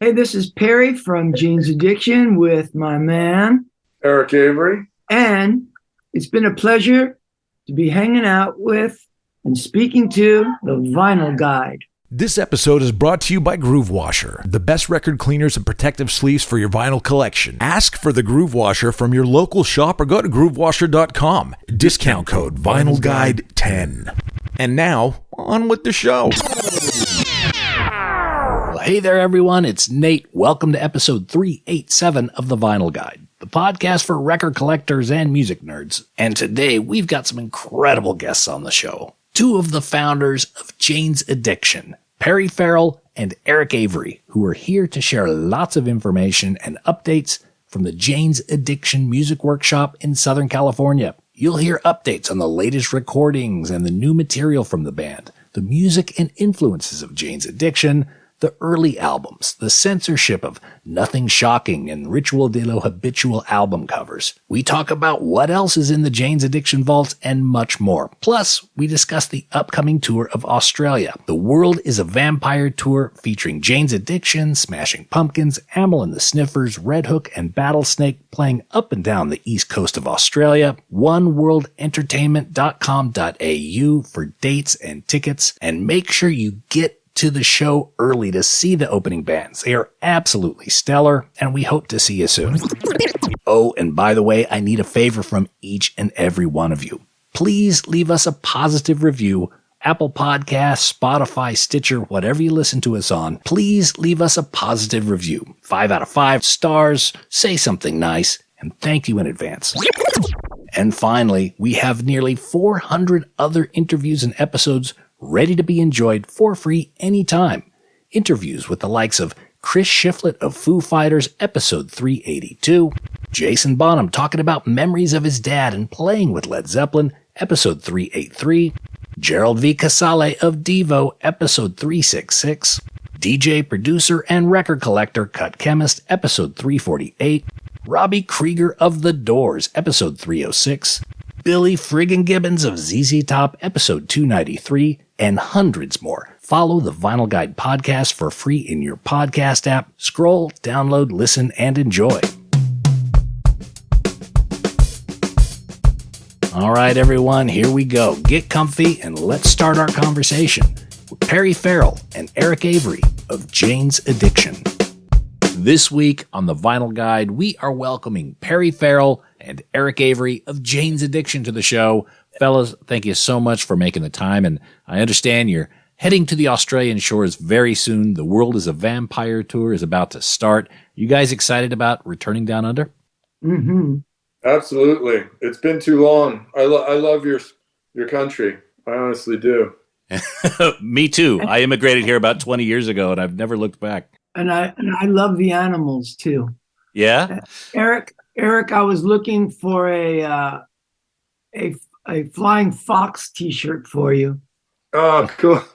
Hey, this is Perry from Jane's Addiction with my man, Eric Avery. and it's been a pleasure to be hanging out with and speaking to the Vinyl Guide. This episode is brought to you by Groove Washer, the best record cleaners and protective sleeves for your vinyl collection. Ask for the Groove Washer from your local shop or go to groovewasher.com. Discount code VinylGuide10. And now, on with the show. Well, hey there, everyone. It's Nate. Welcome to episode 387 of The Vinyl Guide, the podcast for record collectors and music nerds. And today, we've got some incredible guests on the show. Two of the founders of Jane's Addiction, Perry Farrell and Eric Avery, who are here to share lots of information and updates from the Jane's Addiction Music Workshop in Southern California. You'll hear updates on the latest recordings and the new material from the band, the music and influences of Jane's Addiction, the early albums, the censorship of Nothing Shocking and Ritual de Lo Habitual album covers. We talk about what else is in the Jane's Addiction vaults and much more. Plus, we discuss the upcoming tour of Australia. The World is a Vampire tour featuring Jane's Addiction, Smashing Pumpkins, Amyl and the Sniffers, Red Hook, and Battlesnake playing up and down the east coast of Australia. oneworldentertainment.com.au for dates and tickets. And make sure you get to the show early to see the opening bands. They are absolutely stellar, and we hope to see you soon. Oh, and by the way, I need a favor from each and every one of you. Please leave us a positive review. Apple Podcasts, Spotify, Stitcher, whatever you listen to us on, please leave us a positive review. 5 out of 5 stars, say something nice, and thank you in advance. And finally, we have nearly 400 other interviews and episodes ready to be enjoyed for free anytime. Interviews with the likes of Chris Shiflett of Foo Fighters, episode 382, Jason Bonham talking about memories of his dad and playing with Led Zeppelin, episode 383, Gerald V. Casale of Devo, episode 366, DJ, producer, and record collector Cut Chemist, episode 348, Robbie Krieger of The Doors, episode 306, Billy Friggin Gibbons of ZZ Top, episode 293, and hundreds more. Follow the Vinyl Guide podcast for free in your podcast app. Scroll, download, listen, and enjoy. All right, everyone, here we go. Get comfy and let's start our conversation with Perry Farrell and Eric Avery of Jane's Addiction. This week on the Vinyl Guide, we are welcoming Perry Farrell and Eric Avery of Jane's Addiction to the show. Fellas, thank you so much for making the time, and I understand you're heading to the Australian shores very soon. The World is a Vampire tour is about to start. You guys excited about returning down under? Mm-hmm. Absolutely. It's been too long. I love your country. I honestly do. Me too. I immigrated here about 20 years ago, and I've never looked back. And I love the animals too. Yeah? Eric, I was looking for a Flying Fox T-shirt for you. Oh, cool.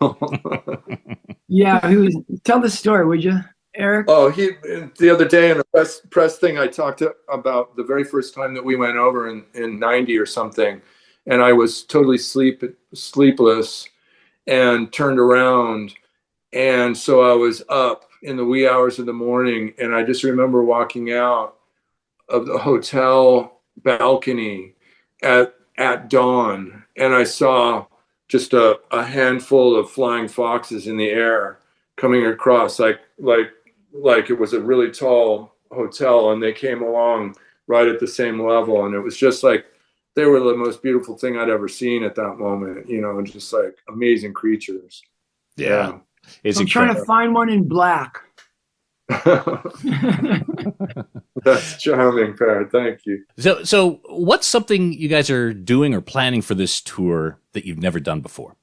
Yeah, tell the story, would you, Eric? Oh, the other day in a press thing, I talked about the very first time that we went over in 90 or something, and I was totally sleepless and turned around, and so I was up in the wee hours of the morning, and I just remember walking out of the hotel balcony at dawn, and I saw just a handful of flying foxes in the air coming across like it was a really tall hotel, and they came along right at the same level, and it was just like they were the most beautiful thing I'd ever seen at that moment, and just like amazing creatures. Yeah. It's I'm trying to find one in black. That's charming, Farrell. Thank you. So what's something you guys are doing or planning for this tour that you've never done before?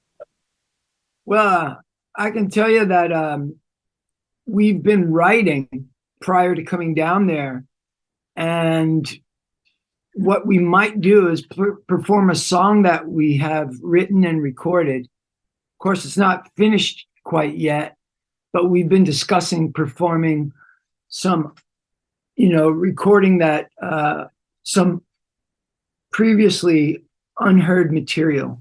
Well, I can tell you that we've been writing prior to coming down there, and what we might do is perform a song that we have written and recorded. Of course, it's not finished quite yet, but we've been discussing performing some, recording that some previously unheard material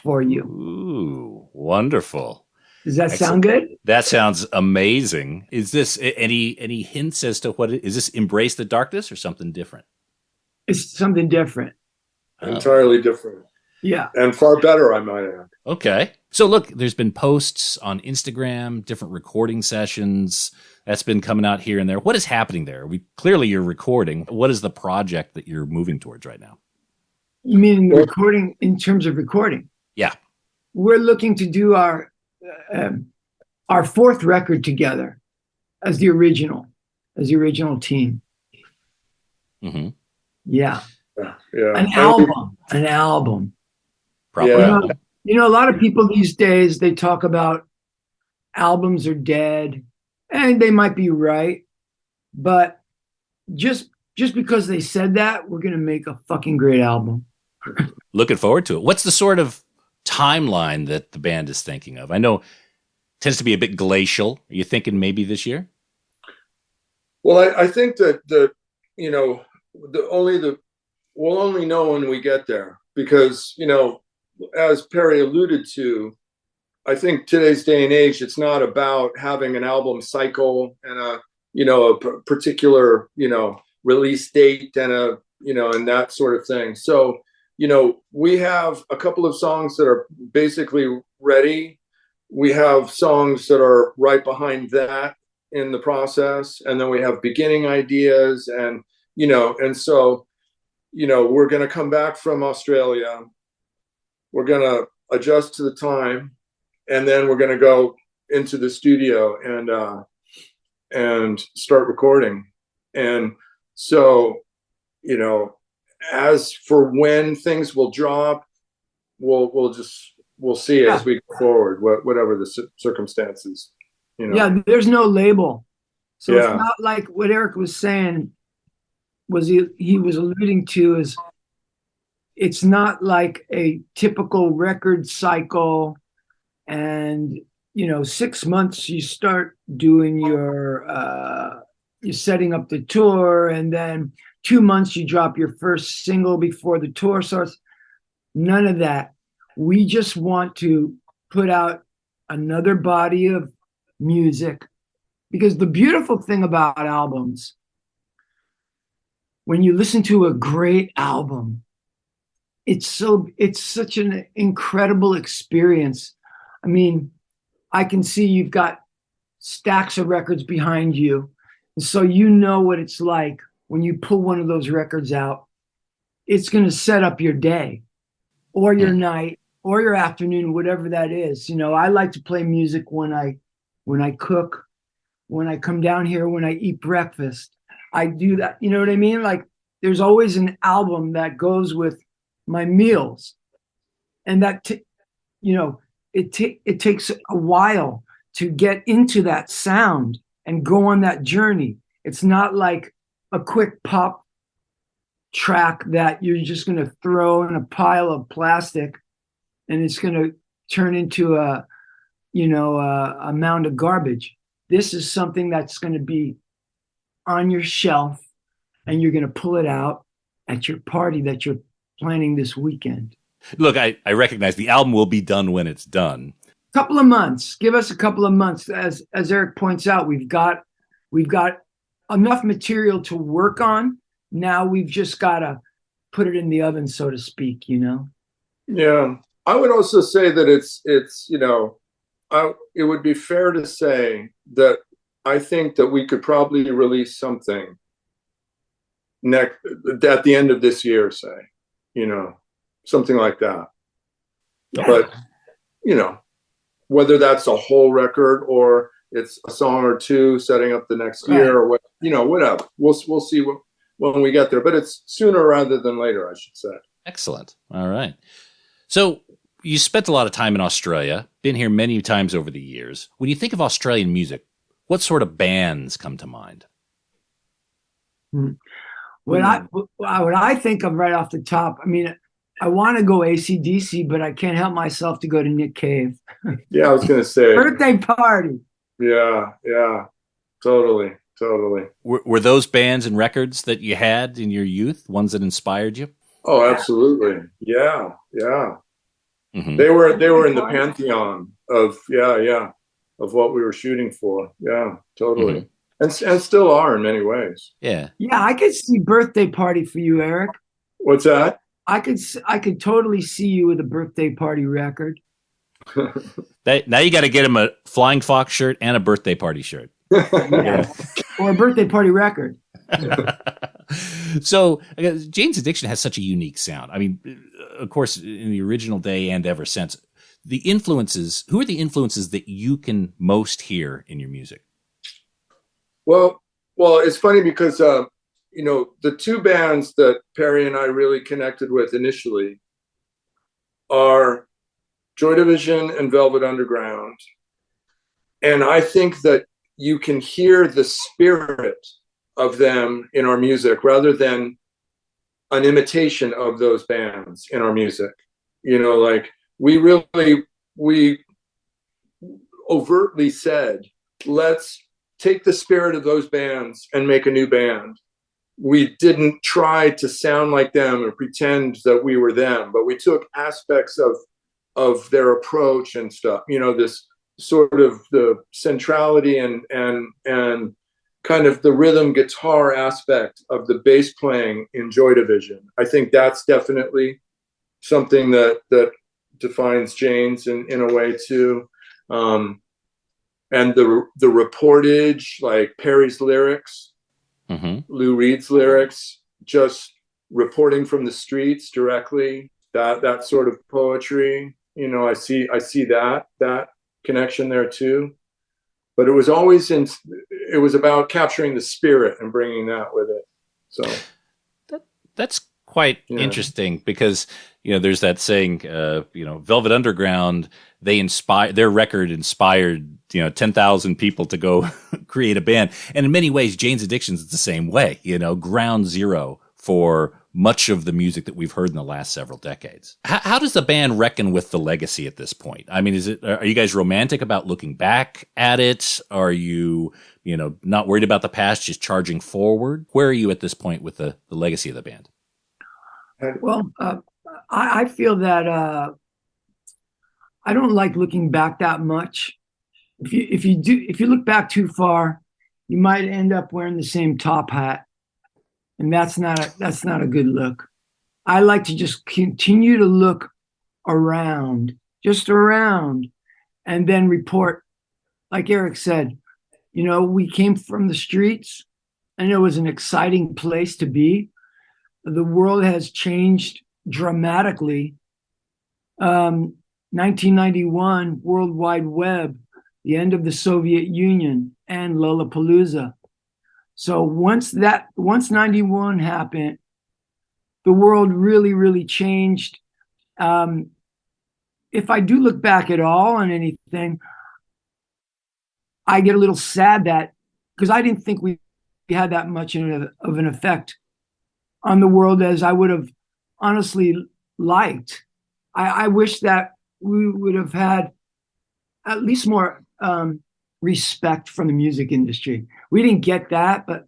for you. Ooh, wonderful. Does that Excellent. sound good? That sounds amazing. Is this any hints as to what is this? Embrace the Darkness or something different? It's something different. Entirely different. Yeah. And far better, I might add. Okay. So look, there's been posts on Instagram, different recording sessions that's been coming out here and there. What is happening there? Clearly you're recording. What is the project that you're moving towards right now? You mean recording in terms of recording? Yeah. We're looking to do our fourth record together as the original team. Mm-hmm. Yeah. Yeah. An album. Proper Yeah. album. You know, a lot of people these days, they talk about albums are dead, and they might be right, but just because they said that, we're going to make a fucking great album. Looking forward to it. What's the sort of timeline that the band is thinking of? I know it tends to be a bit glacial. Are you thinking maybe this year? Well, I think that we'll only know when we get there, because, as Perry alluded to, I think today's day and age, it's not about having an album cycle and a particular, release date and and that sort of thing. So, we have a couple of songs that are basically ready. We have songs that are right behind that in the process. And then we have beginning ideas and so, we're going to come back from Australia. We're going to adjust to the time, and then we're going to go into the studio and start recording. And so, as for when things will drop, we'll see as we go forward, whatever the circumstances. Yeah, there's no label, so Yeah. it's not like what Eric was saying. He was alluding to is it's not like a typical record cycle, and 6 months you start doing you're setting up the tour, and then 2 months you drop your first single before the tour starts. None of that. We just want to put out another body of music, because the beautiful thing about albums, when you listen to a great album, it's such an incredible experience. I mean, I can see you've got stacks of records behind you, and so what it's like when you pull one of those records out. It's going to set up your day or your night or your afternoon, whatever that is. I like to play music when I cook, when I come down here, when I eat breakfast. I do that. You know what I mean? Like, there's always an album that goes with my meals, and that it takes a while to get into that sound and go on that journey. It's not like a quick pop track that you're just going to throw in a pile of plastic and it's going to turn into a mound of garbage. This is something that's going to be on your shelf, and you're going to pull it out at your party that you're planning this weekend. Look, I recognize the album will be done when it's done. Couple of months. Give us a couple of months. As Eric points out, we've got enough material to work on. Now we've just got to put it in the oven, so to speak. Yeah, I would also say that it's it would be fair to say that I think that we could probably release something at the end of this year, say, something like that. Yeah. But whether that's a whole record or it's a song or two setting up the next year, or whatever. We'll see when we get there. But it's sooner rather than later, I should say. Excellent. All right. So you spent a lot of time in Australia, been here many times over the years. When you think of Australian music, what sort of bands come to mind? What I think of right off the top, I mean, I want to go AC/DC, but I can't help myself to go to Nick Cave. Yeah, I was going to say. Birthday party. Yeah, totally. Were those bands and records that you had in your youth ones that inspired you? Oh, absolutely. Yeah. Mm-hmm. They were in the pantheon of, yeah. of what we were shooting for. Yeah, totally. And still are in many ways. Yeah. Yeah, I could see birthday party for you, Eric. What's that? I could totally see you with a birthday party record. Now you got to get him a Flying Fox shirt and a birthday party shirt. Yeah. Or a birthday party record. So Jane's Addiction has such a unique sound. I mean, of course, in the original day and ever since, who are the influences that you can most hear in your music? Well, it's funny because, the two bands that Perry and I really connected with initially are Joy Division and Velvet Underground. And I think that you can hear the spirit of them in our music rather than an imitation of those bands in our music. Like we overtly said, let's take the spirit of those bands and make a new band. We didn't try to sound like them or pretend that we were them, but we took aspects of their approach and stuff, this sort of the centrality and kind of the rhythm guitar aspect of the bass playing in Joy Division. I think that's definitely something that defines Jane's in a way too. And the reportage, like Perry's lyrics, Lou Reed's lyrics, just reporting from the streets directly, that sort of poetry, I see that connection there too. But it was always it was about capturing the spirit and bringing that with it. So that's quite interesting because, there's that saying, Velvet Underground, their record inspired, 10,000 people to go create a band. And in many ways, Jane's Addiction is the same way, ground zero for much of the music that we've heard in the last several decades. How does the band reckon with the legacy at this point? I mean, are you guys romantic about looking back at it? Are you, not worried about the past, just charging forward? Where are you at this point with the legacy of the band? Well, I feel that I don't like looking back that much. If you look back too far, you might end up wearing the same top hat. And that's not a good look. I like to just continue to look around, and then report. Like Eric said, we came from the streets, and it was an exciting place to be. The world has changed dramatically. 1991, World Wide Web, the end of the Soviet Union, and Lollapalooza. So once 91 happened, the world really, really changed. If I do look back at all on anything, I get a little sad because I didn't think we had that much of an effect on the world as I would have honestly liked. I wish that we would have had at least more respect from the music industry. We didn't get that, but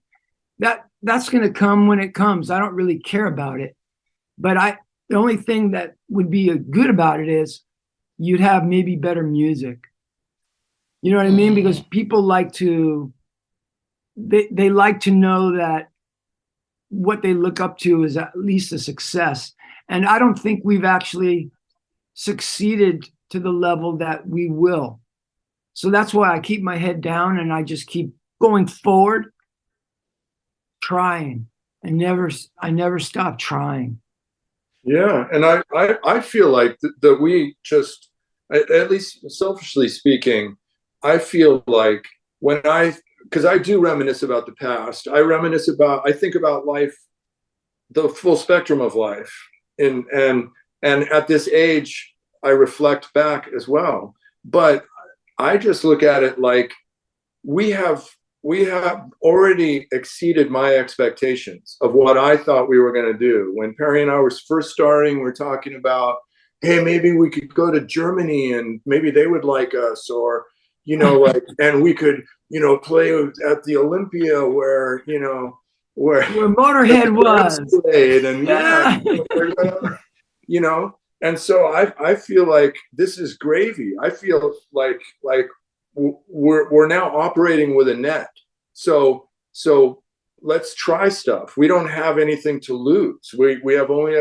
that's going to come when it comes. I don't really care about it. But the only thing that would be good about it is you'd have maybe better music. You know what I mean? Because people like to, they like to know that what they look up to is at least a success. And I don't think we've actually succeeded to the level that we will. So that's why I keep my head down and I just keep going forward, trying. I never stop trying. Yeah, and I feel like that we just, at least selfishly speaking, I feel like because I do reminisce about the past. I think about life, the full spectrum of life, and at this age, I reflect back as well. But I just look at it like we have already exceeded my expectations of what I thought we were going to do. When Perry and I were first starting, we were talking about, hey, maybe we could go to Germany and maybe they would like us, or, and we could, play at the Olympia where Motorhead was. Played, and and so I feel like this is gravy. I feel like we're now operating with a net. So let's try stuff. We don't have anything to lose. We have only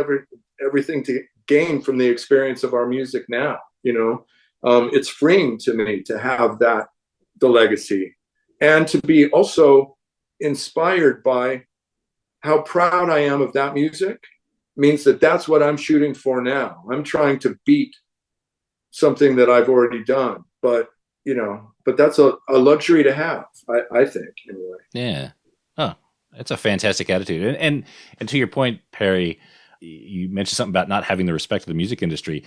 everything to gain from the experience of our music now. It's freeing to me to have the legacy, and to be also inspired by how proud I am of that music. Means that's what I'm shooting for now. I'm trying to beat something that I've already done, but that's a luxury to have, I think, anyway. Yeah. Oh, that's a fantastic attitude. And to your point, Perry, you mentioned something about not having the respect of the music industry.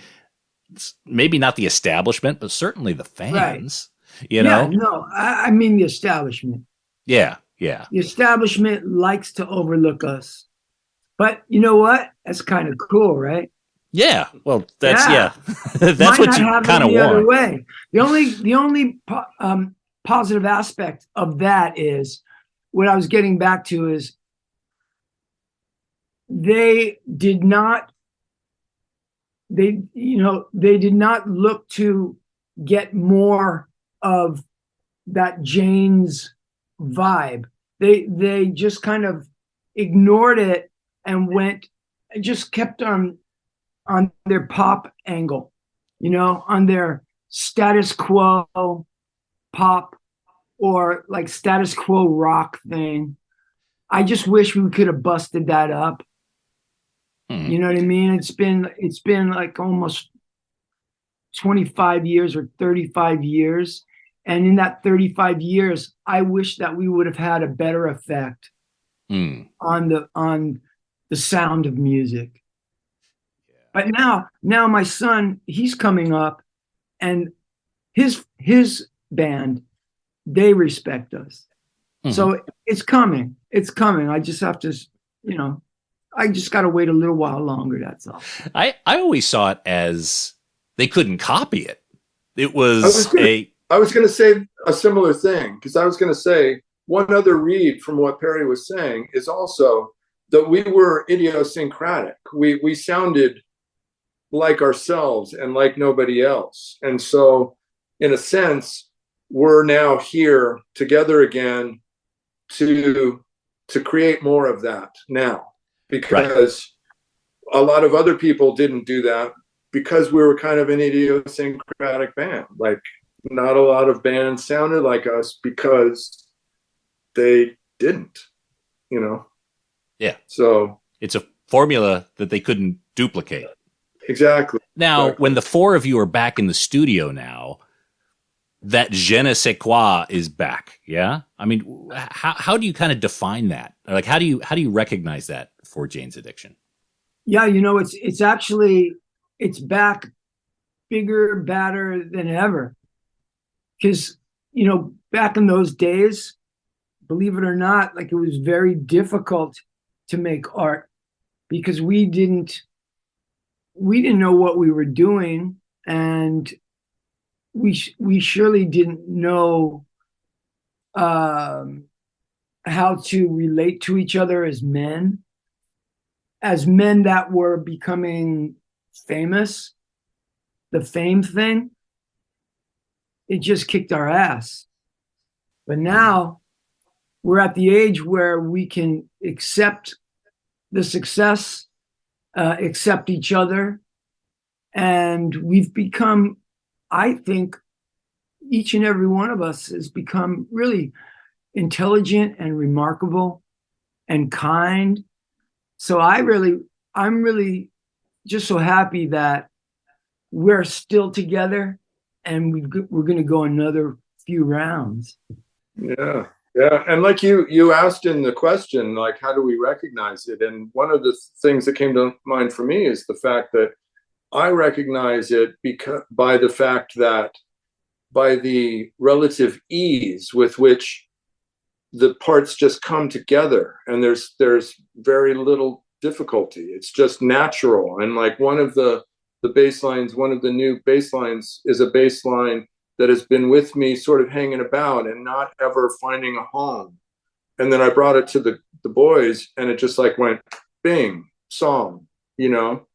It's maybe not the establishment, but certainly the fans, right. No, I mean the establishment. Yeah. Yeah. The establishment likes to overlook us. But you know what? That's kind of cool, right? Yeah. Well, that's that's what you kind of want. Other way. The only positive aspect of that is what I was getting back to is they did not look to get more of that Jane's vibe. They just kind of ignored it and just kept on their pop angle, on their status quo pop or like status quo rock thing. I just wish we could have busted that up. You know what I mean? It's been like almost 25 years or 35 years. And in that 35 years, I wish that we would have had a better effect on the sound of music. But now my son, he's coming up, and his band, they respect us. So it's coming. I just have to, I just got to wait a little while longer. That's all. I always saw it as they couldn't copy it. It was I was going to say a similar thing, because I was going to say one other read from what Perry was saying is also that we were idiosyncratic. We sounded like ourselves and like nobody else. And so in a sense, we're now here together again to create more of that now, because a lot of other people didn't do that because we were kind of an idiosyncratic band. Like, not a lot of bands sounded like us because they didn't, Yeah. So it's a formula that they couldn't duplicate. Exactly. Now, when the four of you are back in the studio now, that je ne sais quoi is back. Yeah. I mean, how do you kind of define that? Like, how do you recognize that for Jane's Addiction? Yeah. It's back bigger, badder than ever. Because, back in those days, believe it or not, like, it was very difficult to make art because we didn't know what we were doing, and we surely didn't know how to relate to each other as men that were becoming famous. The fame thing, it just kicked our ass. But now we're at the age where we can accept the success, accept each other. And we've become, I think, each and every one of us has become really intelligent and remarkable and kind. So I'm really just so happy that we're still together, and we're going to go another few rounds. Yeah. And like you asked in the question, like, how do we recognize it? And one of the things that came to mind for me is the fact that I recognize it by the fact that by the relative ease with which the parts just come together, and there's very little difficulty. It's just natural. And like one of the bass lines, one of the new bass lines is a bass line that has been with me sort of hanging about and not ever finding a home. And then I brought it to the boys, and it just like went bing, song, and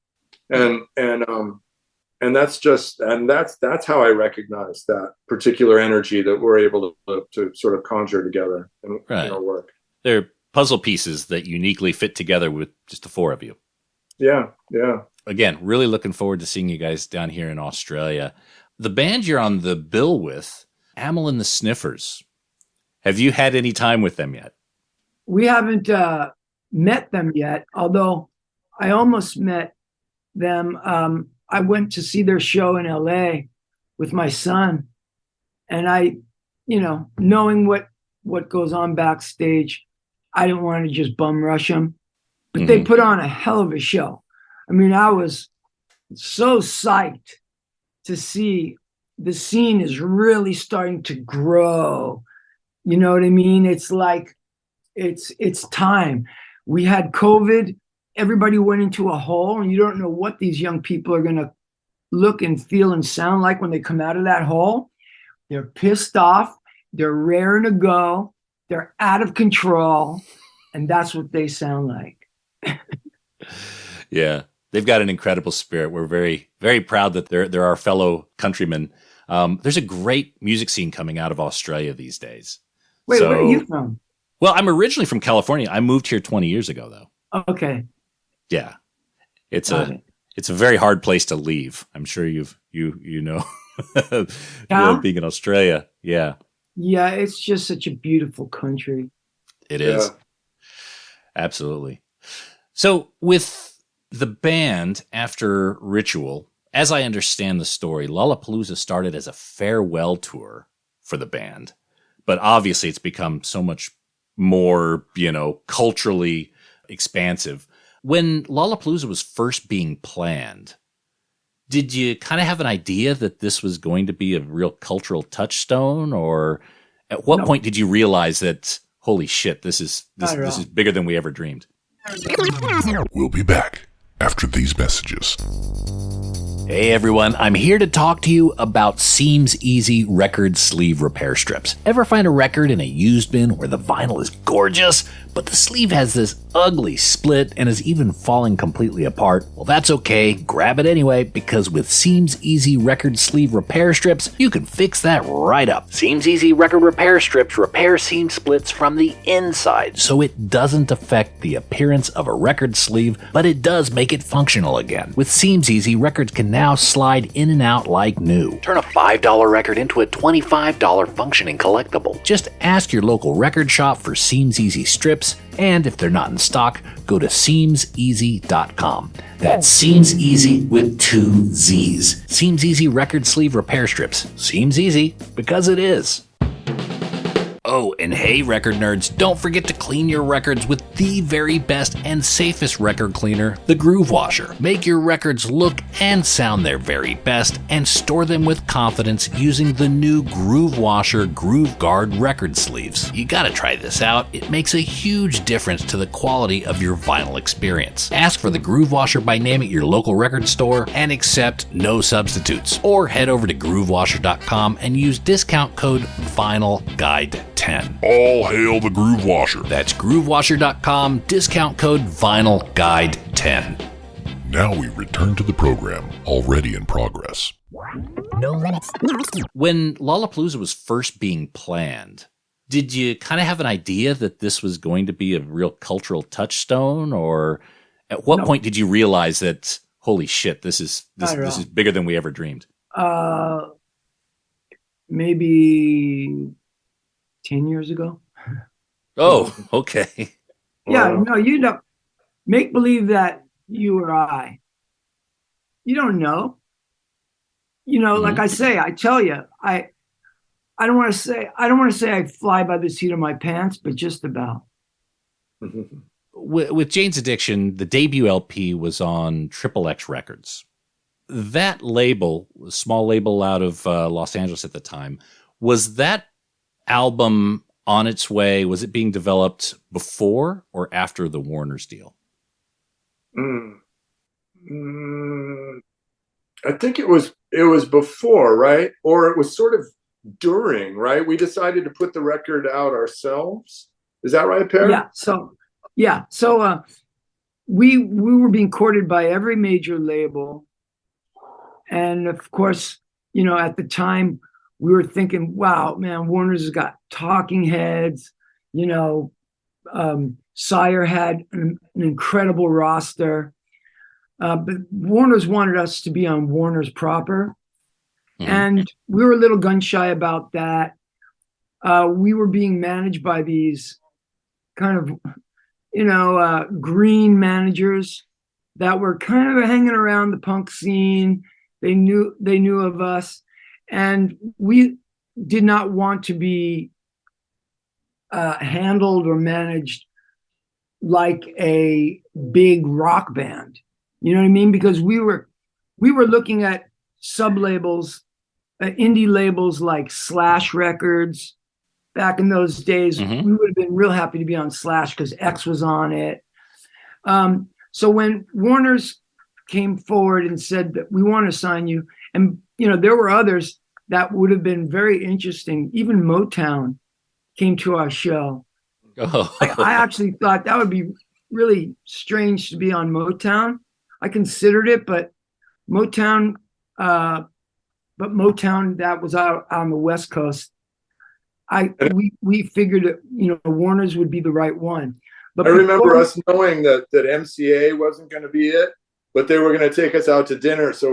that's how I recognize that particular energy that we're able to sort of conjure together and work. They're puzzle pieces that uniquely fit together with just the four of you. Yeah. Again, really looking forward to seeing you guys down here in Australia. The band you're on the bill with, Amyl and the Sniffers. Have you had any time with them yet? We haven't met them yet, although I almost met them. I went to see their show in LA with my son, and I, knowing what goes on backstage, I didn't want to just bum rush them, but they put on a hell of a show. I mean, I was so psyched to see the scene is really starting to grow. You know what I mean? It's like, it's time. We had COVID. Everybody went into a hole, and you don't know what these young people are going to look and feel and sound like when they come out of that hole. They're pissed off. They're raring to go. They're out of control. And that's what they sound like. Yeah. They've got an incredible spirit. We're very, very proud that they're our fellow countrymen. There's a great music scene coming out of Australia these days. Wait, where are you from? Well, I'm originally from California. I moved here 20 years ago, though. Okay. Yeah. It's a very hard place to leave. I'm sure you know, being in Australia. Yeah. Yeah. It's just such a beautiful country. It is. Absolutely. So with the band after Ritual, as I understand the story, Lollapalooza started as a farewell tour for the band, but obviously it's become so much more, culturally expansive. When Lollapalooza was first being planned, did you kind of have an idea that this was going to be a real cultural touchstone, or at what point did you realize that, holy shit, this is bigger than we ever dreamed? We'll be back after these messages. Hey everyone, I'm here to talk to you about Seems Easy record sleeve repair strips. Ever find a record in a used bin where the vinyl is gorgeous, but the sleeve has this ugly split and is even falling completely apart? Well, that's okay. Grab it anyway, because with Seems Easy record sleeve repair strips, you can fix that right up. Seems Easy record repair strips repair seam splits from the inside, so it doesn't affect the appearance of a record sleeve, but it does make it functional again. With Seems Easy, records can now slide in and out like new. Turn a $5 record into a $25 functioning collectible. Just ask your local record shop for Seems Easy strips, and if they're not in stock, go to SeamsEasy.com. That's Seems Easy with 2 Z's. Seems Easy record sleeve repair strips. Seems easy because it is. Oh, and hey, record nerds, don't forget to clean your records with the very best and safest record cleaner, the Groove Washer. Make your records look and sound their very best and store them with confidence using the new Groove Washer Groove Guard record sleeves. You gotta try this out. It makes a huge difference to the quality of your vinyl experience. Ask for the Groove Washer by name at your local record store and accept no substitutes. Or head over to groovewasher.com and use discount code VINYLGUIDE10. All hail the Groove Washer. That's groovewasher.com, discount code VINYLGUIDE10. Now we return to the program, already in progress. No limits. When Lollapalooza was first being planned, did you kind of have an idea that this was going to be a real cultural touchstone, or at what point did you realize that, holy shit, this is bigger than we ever dreamed? Maybe 10 years ago. Oh, okay. Yeah, no, you don't make believe that you or I. You don't know. Like I say, I tell you, I don't want to say I fly by the seat of my pants, but just about. With Jane's Addiction, the debut LP was on Triple X Records. That label, a small label out of Los Angeles at the time, was that album on its way? Was it being developed before or after the Warner's deal? I think it was before, right? Or it was sort of during, right? We decided to put the record out ourselves. Is that right, Per? Yeah. So we were being courted by every major label, And of course, at the time we were thinking, wow, man, Warner's has got talking heads, Sire had an incredible roster. But Warner's wanted us to be on Warner's proper. Mm-hmm. And we were a little gun shy about that. We were being managed by these kind of, green managers that were kind of hanging around the punk scene. They knew of us, and we did not want to be handled or managed like a big rock band. You know what I mean? Because we were looking at sub labels, indie labels like Slash Records. Back in those days, mm-hmm. we would have been real happy to be on Slash because X was on it. So when Warner's came forward and said that we want to sign you, and there were others that would have been very interesting. Even Motown came to our show. Oh. I actually thought that would be really strange to be on Motown. I considered it, but Motown that was out on the West Coast. We figured that Warner's would be the right one. But I remember us knowing that MCA wasn't going to be it, but they were going to take us out to dinner, so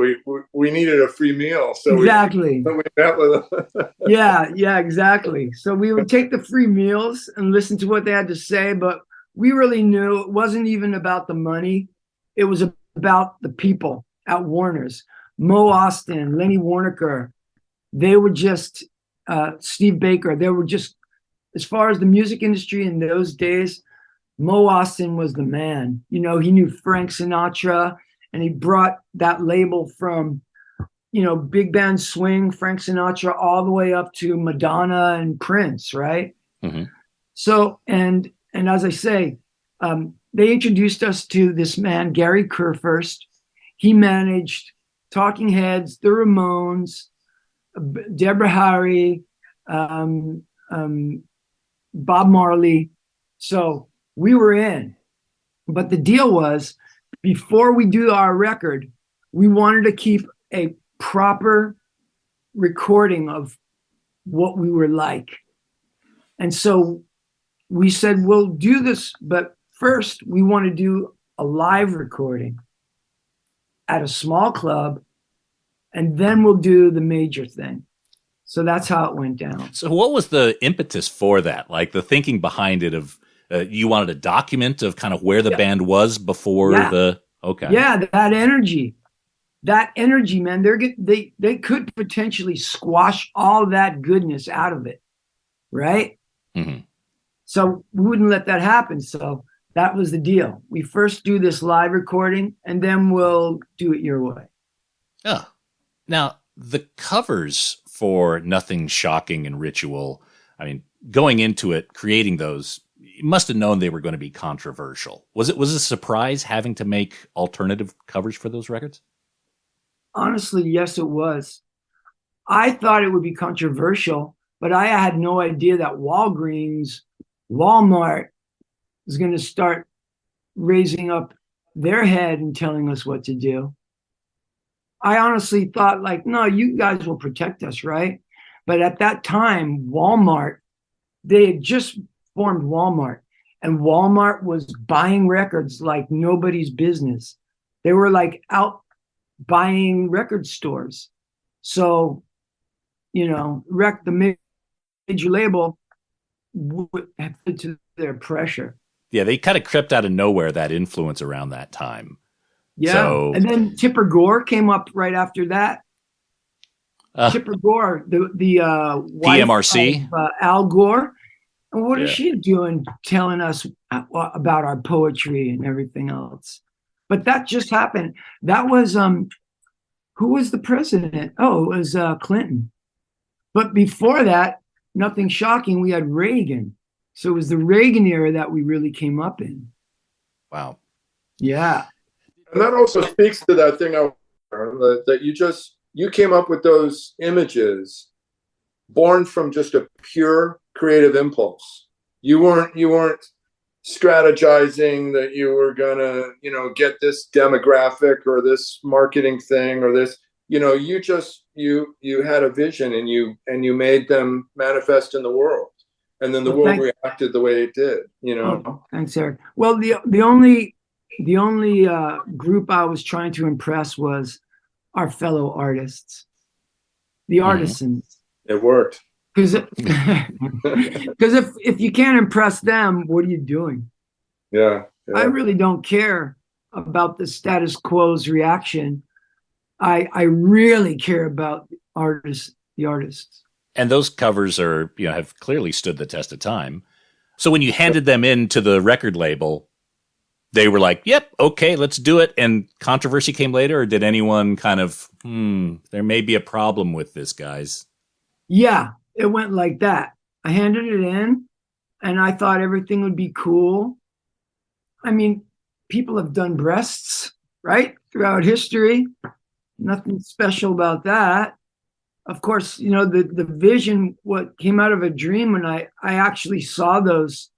we needed a free meal. So exactly, we met with them. yeah, exactly. So we would take the free meals and listen to what they had to say, but we really knew it wasn't even about the money; it was about the people at Warner's. Mo Austin, Lenny Waronker, they were just. Steve Baker, they were just, as far as the music industry in those days, Mo Austin was the man. He knew Frank Sinatra, and he brought that label from, big band swing, Frank Sinatra, all the way up to Madonna and Prince, right? Mm-hmm. So, and as I say, they introduced us to this man, Gary Kurfürst. He managed Talking Heads, the Ramones, Deborah Harry, Bob Marley. So we were in. But the deal was, before we do our record, we wanted to keep a proper recording of what we were like. And so we said, we'll do this, but first we want to do a live recording at a small club, and then we'll do the major thing. So that's how it went down. So what was the impetus for that? Like the thinking behind it of you wanted a document of kind of where the band was before the... Okay. Yeah, that energy, man, they could potentially squash all that goodness out of it, right? Mm-hmm. So we wouldn't let that happen. So that was the deal. We first do this live recording, and then we'll do it your way. Oh. Now, the covers for Nothing Shocking and Ritual, I mean, going into it, creating those, you must have known they were going to be controversial. Was it a surprise having to make alternative covers for those records? Honestly, yes, it was. I thought it would be controversial, but I had no idea that Walmart was going to start raising up their head and telling us what to do. I honestly thought, no, you guys will protect us, right? But at that time, Walmart, they had just formed Walmart, and Walmart was buying records like nobody's business. They were out buying record stores. So, the major label would have to their pressure. Yeah, they kind of crept out of nowhere, that influence around that time. Yeah, and then Tipper Gore came up right after that. Tipper Gore, the wife PMRC of Al Gore, and what is she doing, telling us about our poetry and everything else? But that just happened. That was who was the president? Oh, it was Clinton. But before that, Nothing Shocking, we had Reagan. So it was the Reagan era that we really came up in. Wow. Yeah. And that also speaks to that thing that you came up with those images born from just a pure creative impulse. You weren't strategizing that you were gonna, get this demographic or this marketing thing or this. you had a vision, and you made them manifest in the world, and then the world reacted the way it did. Oh, thanks, Eric. Well, the only group I was trying to impress was our fellow artists, the artisans. It worked. Because if you can't impress them, what are you doing? Yeah. I really don't care about the status quo's reaction. I really care about the artists. And those covers have clearly stood the test of time. So when you handed them in to the record label, they were like, yep, okay, let's do it. And controversy came later, or did anyone kind of, there may be a problem with this, guys? Yeah, it went like that. I handed it in, and I thought everything would be cool. I mean, people have done breasts, right? Throughout history. Nothing special about that. Of course, the vision, what came out of a dream when I actually saw those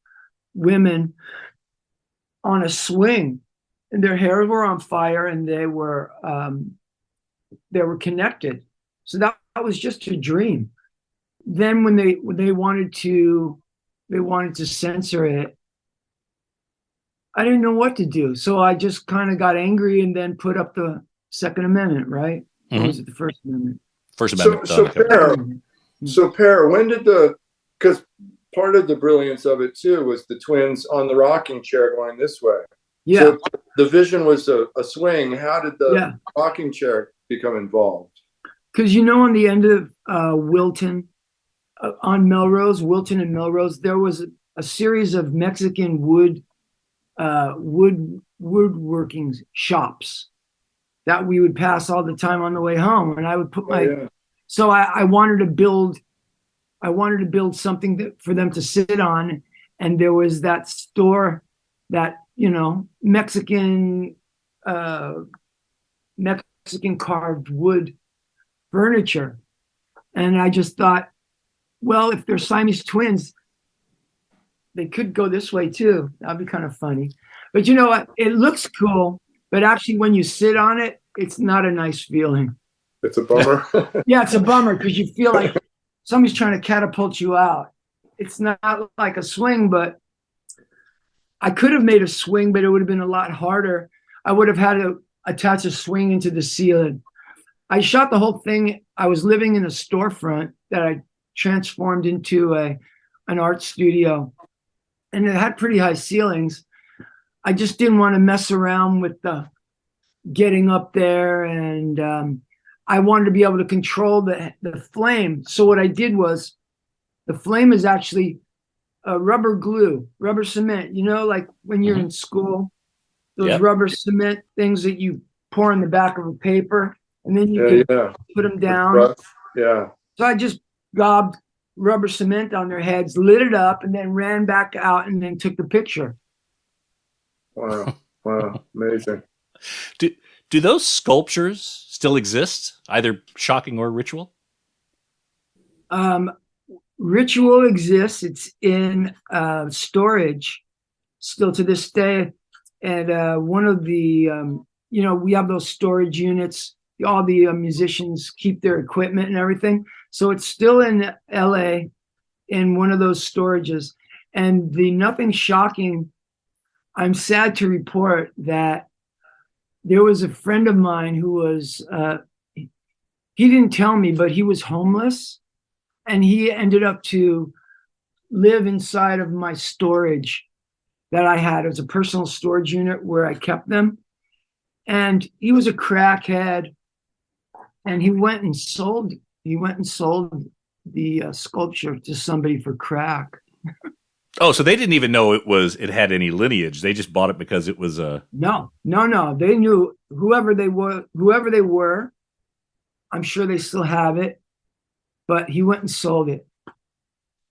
women on a swing, and their hairs were on fire, and they were connected. So that was just a dream. Then when they wanted to censor it, I didn't know what to do. So I just kind of got angry and then put up the Second Amendment, right? Or was it the First Amendment? First Amendment. So Per, when did because part of the brilliance of it too was the twins on the rocking chair going this way. Yeah. So the vision was a swing. How did the rocking chair become involved? Because on the end of Wilton, on Melrose, Wilton and Melrose, there was a series of Mexican woodworking shops that we would pass all the time on the way home, and I would put So I wanted to build something for them to sit on, and there was that store that Mexican carved wood furniture, and I just thought, well, if they're Siamese twins, they could go this way too. That'd be kind of funny. But you know what? It looks cool, but actually when you sit on it, it's not a nice feeling. It's a bummer. Yeah, it's a bummer because you feel like somebody's trying to catapult you out. It's not like a swing, but I could have made a swing, but it would have been a lot harder. I would have had to attach a swing into the ceiling. I shot the whole thing. I was living in a storefront that I transformed into an art studio, and it had pretty high ceilings. I just didn't want to mess around with the getting up there, and I wanted to be able to control the flame. So what I did was, the flame is actually rubber glue, rubber cement. Like when you're in school, those rubber cement things that you pour in the back of a paper, and then you can put them down. Yeah. So I just gobbed rubber cement on their heads, lit it up, and then ran back out and then took the picture. Wow, amazing. Do those sculptures still exist, either shocking or ritual? Ritual exists. It's in storage still to this day. And one of the, we have those storage units. All the musicians keep their equipment and everything. So it's still in LA in one of those storages. And the Nothing Shocking, I'm sad to report that there was a friend of mine who was, he didn't tell me, but he was homeless, and he ended up to live inside of my storage that I had. It was a personal storage unit where I kept them. And he was a crackhead, and he went and sold the sculpture to somebody for crack. Oh, so they didn't even know it had any lineage. They just bought it because it was a... No. They knew whoever they were. I'm sure they still have it, but he went and sold it.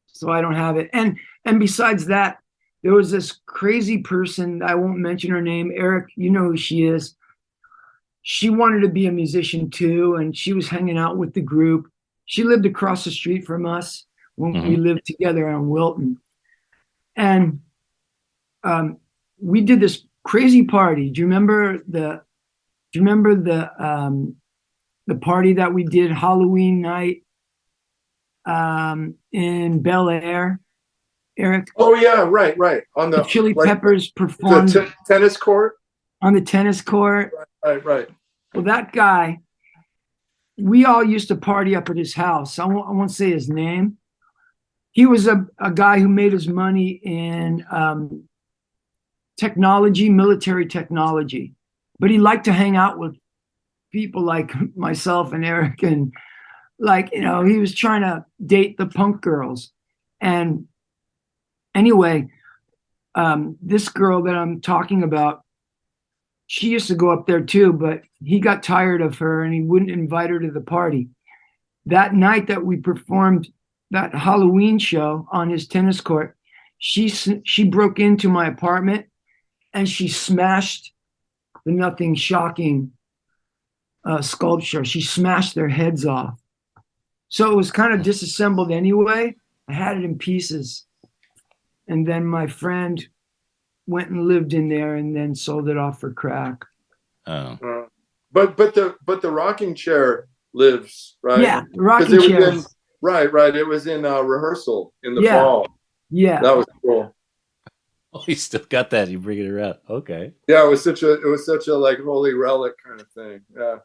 So I don't have it. And besides that, there was this crazy person, I won't mention her name. Eric, you know who she is. She wanted to be a musician too, and she was hanging out with the group. She lived across the street from us when we lived together on Wilton. And we did this crazy party. Do you remember the the party that we did Halloween night in Bel Air, Eric. Oh yeah, right. On The the Chili like, Peppers performed the tennis court. on the tennis court. Right. Well, that guy, we all used to party up at his house. I won't say his name. He was a guy who made his money in technology, military technology. But he liked to hang out with people like myself and Eric. And like, you know, he was trying to date the punk girls. And anyway, this girl that I'm talking about, she used to go up there too, but he got tired of her and he wouldn't invite her to the party. That night that we performed that Halloween show on his tennis court, she broke into my apartment and she smashed the Nothing Shocking sculpture. She smashed their heads off. So it was kind of disassembled anyway. I had it in pieces. And then my friend went and lived in there and then sold it off for crack. Oh. But the rocking chair lives, right? Yeah, the rocking chair. Right. It was in rehearsal in the fall. Yeah. That was cool. Oh, you still got that. You bring it around. Okay. Yeah, it was such a like holy relic kind of thing. Yeah.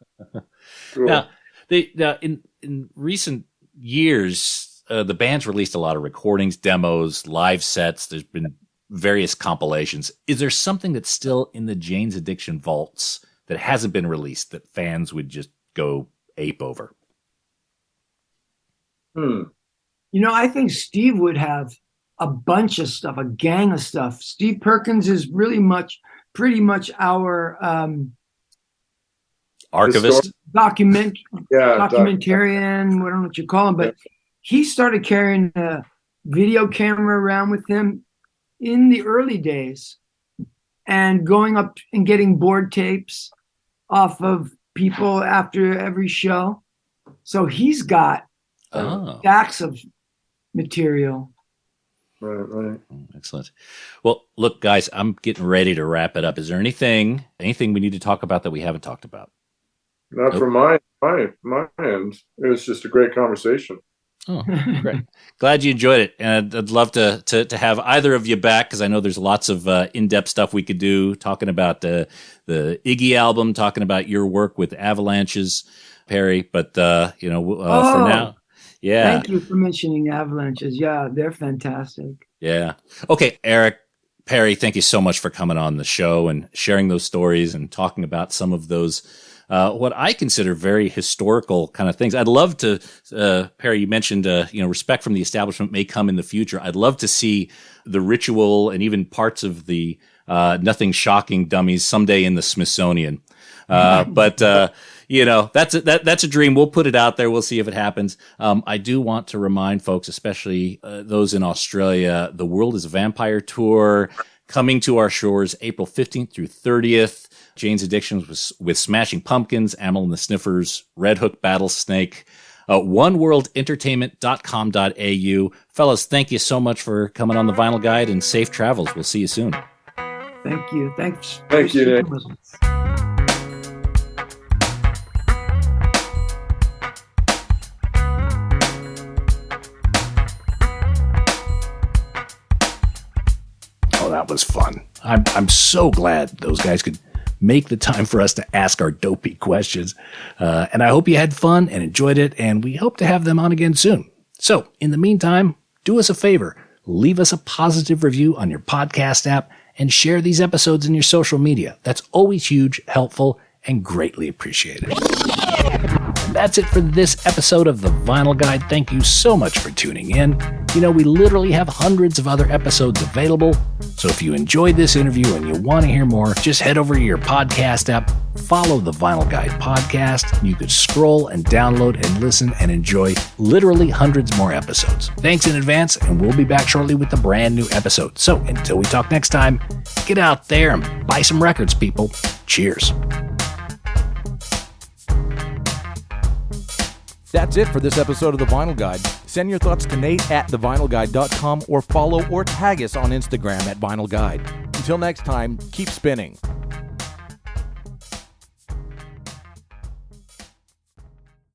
Cool. Now, in recent years, the band's released a lot of recordings, demos, live sets. There's been various compilations. Is there something that's still in the Jane's Addiction vaults that hasn't been released that fans would just go ape over? You know, I think Steve would have a bunch of stuff, a gang of stuff. Steve Perkins is pretty much our Archivist? documentarian, documentarian. I don't know what you call him, but he started carrying a video camera around with him in the early days and going up and getting board tapes off of people after every show. So he's got stacks of material. Right. Excellent. Well, look, guys, I'm getting ready to wrap it up. Is there anything we need to talk about that we haven't talked about? Not from my end. It was just a great conversation. Oh, great. Glad you enjoyed it. And I'd love to have either of you back because I know there's lots of in-depth stuff we could do, talking about the Iggy album, talking about your work with Avalanches, Perry. But, for now. Yeah. Thank you for mentioning Avalanches. Yeah, they're fantastic. Yeah. Okay, Eric, Perry, thank you so much for coming on the show and sharing those stories and talking about some of those, what I consider very historical kind of things. I'd love to, Perry, you mentioned, respect from the establishment may come in the future. I'd love to see the Ritual and even parts of the Nothing Shocking dummies someday in the Smithsonian. But that's a dream. We'll put it out there. We'll see if it happens. I do want to remind folks, especially those in Australia, the World is a Vampire tour coming to our shores April 15th through 30th. Jane's Addiction with Smashing Pumpkins, Amyl and the Sniffers, Red Hook Battlesnake, oneworldentertainment.com.au. Fellas, thank you so much for coming on the Vinyl Guide and safe travels. We'll see you soon. Thank you. Thanks. Thank you, Nick. That was fun. I'm so glad those guys could make the time for us to ask our dopey questions. And I hope you had fun and enjoyed it, and we hope to have them on again soon. So, in the meantime, do us a favor. Leave us a positive review on your podcast app and share these episodes in your social media. That's always huge, helpful, and greatly appreciated. That's it for this episode of The Vinyl Guide. Thank you so much for tuning in. We literally have hundreds of other episodes available. So if you enjoyed this interview and you want to hear more, just head over to your podcast app, follow The Vinyl Guide podcast. You could scroll and download and listen and enjoy literally hundreds more episodes. Thanks in advance, and we'll be back shortly with a brand new episode. So until we talk next time, get out there and buy some records, people. Cheers. That's it for this episode of The Vinyl Guide. Send your thoughts to Nate at thevinylguide.com or follow or tag us on Instagram at Vinyl Guide. Until next time, keep spinning.